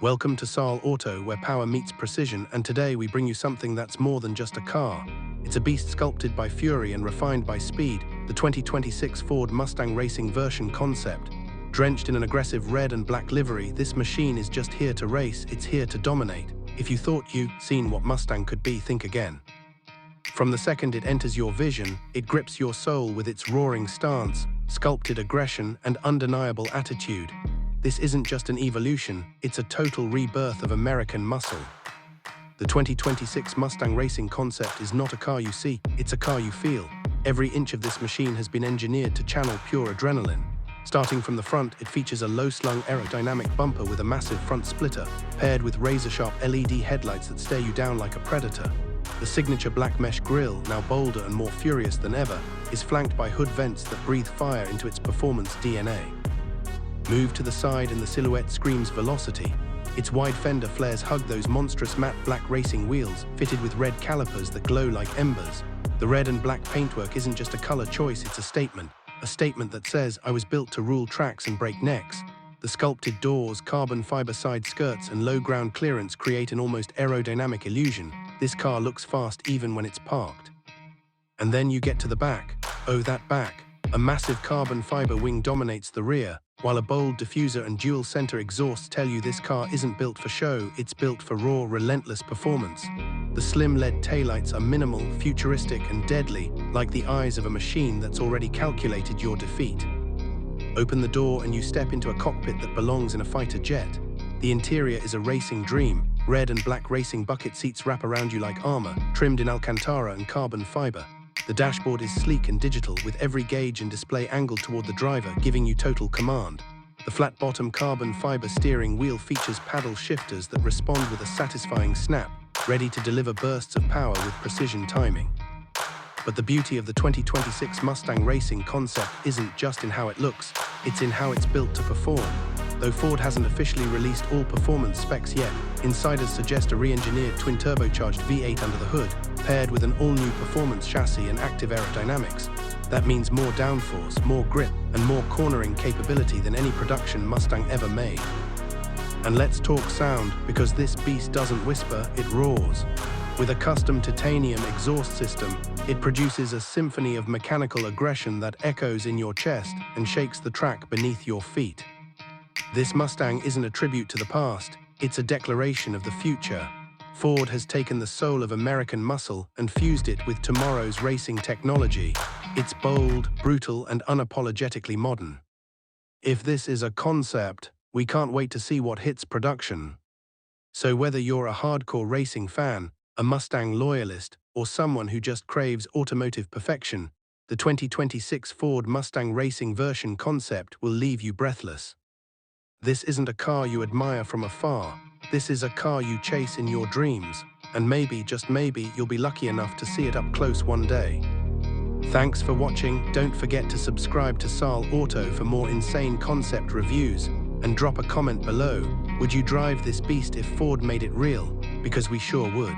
Welcome to Saal Auto, where power meets precision, and today we bring you something that's more than just a car. It's a beast sculpted by fury and refined by speed, the 2026 Ford Mustang Racing Concept. Drenched in an aggressive red and black livery, this machine is just here to race, it's here to dominate. If you thought you'd seen what Mustang could be, think again. From the second it enters your vision, it grips your soul with its roaring stance, sculpted aggression, and undeniable attitude. This isn't just an evolution, it's a total rebirth of American muscle. The 2026 Mustang Racing Concept is not a car you see, it's a car you feel. Every inch of this machine has been engineered to channel pure adrenaline. Starting from the front, it features a low-slung aerodynamic bumper with a massive front splitter, paired with razor-sharp LED headlights that stare you down like a predator. The signature black mesh grille, now bolder and more furious than ever, is flanked by hood vents that breathe fire into its performance DNA. Move to the side and the silhouette screams velocity. Its wide fender flares hug those monstrous matte black racing wheels, fitted with red calipers that glow like embers. The red and black paintwork isn't just a color choice, it's a statement that says, I was built to rule tracks and break necks. The sculpted doors, carbon fiber side skirts, and low ground clearance create an almost aerodynamic illusion. This car looks fast even when it's parked. And then you get to the back. Oh, that back. A massive carbon fiber wing dominates the rear, while a bold diffuser and dual center exhausts tell you this car isn't built for show, it's built for raw, relentless performance. The slim LED taillights are minimal, futuristic, and deadly, like the eyes of a machine that's already calculated your defeat. Open the door and you step into a cockpit that belongs in a fighter jet. The interior is a racing dream. Red and black racing bucket seats wrap around you like armor, trimmed in Alcantara and carbon fiber. The dashboard is sleek and digital, with every gauge and display angled toward the driver, giving you total command. The flat-bottom carbon fiber steering wheel features paddle shifters that respond with a satisfying snap, ready to deliver bursts of power with precision timing. But the beauty of the 2026 Mustang Racing Concept isn't just in how it looks, it's in how it's built to perform. Though Ford hasn't officially released all performance specs yet, insiders suggest a re-engineered twin-turbocharged V8 under the hood, paired with an all-new performance chassis and active aerodynamics. That means more downforce, more grip, and more cornering capability than any production Mustang ever made. And let's talk sound, because this beast doesn't whisper, it roars. With a custom titanium exhaust system, it produces a symphony of mechanical aggression that echoes in your chest and shakes the track beneath your feet. This Mustang isn't a tribute to the past, it's a declaration of the future. Ford has taken the soul of American muscle and fused it with tomorrow's racing technology. It's bold, brutal, and unapologetically modern. If this is a concept, we can't wait to see what hits production. So whether you're a hardcore racing fan, a Mustang loyalist, or someone who just craves automotive perfection, the 2026 Ford Mustang Racing Concept will leave you breathless. This isn't a car you admire from afar, this is a car you chase in your dreams, and maybe, just maybe, you'll be lucky enough to see it up close one day. Thanks for watching, don't forget to subscribe to Saal Auto for more insane concept reviews, and drop a comment below. Would you drive this beast if Ford made it real? Because we sure would.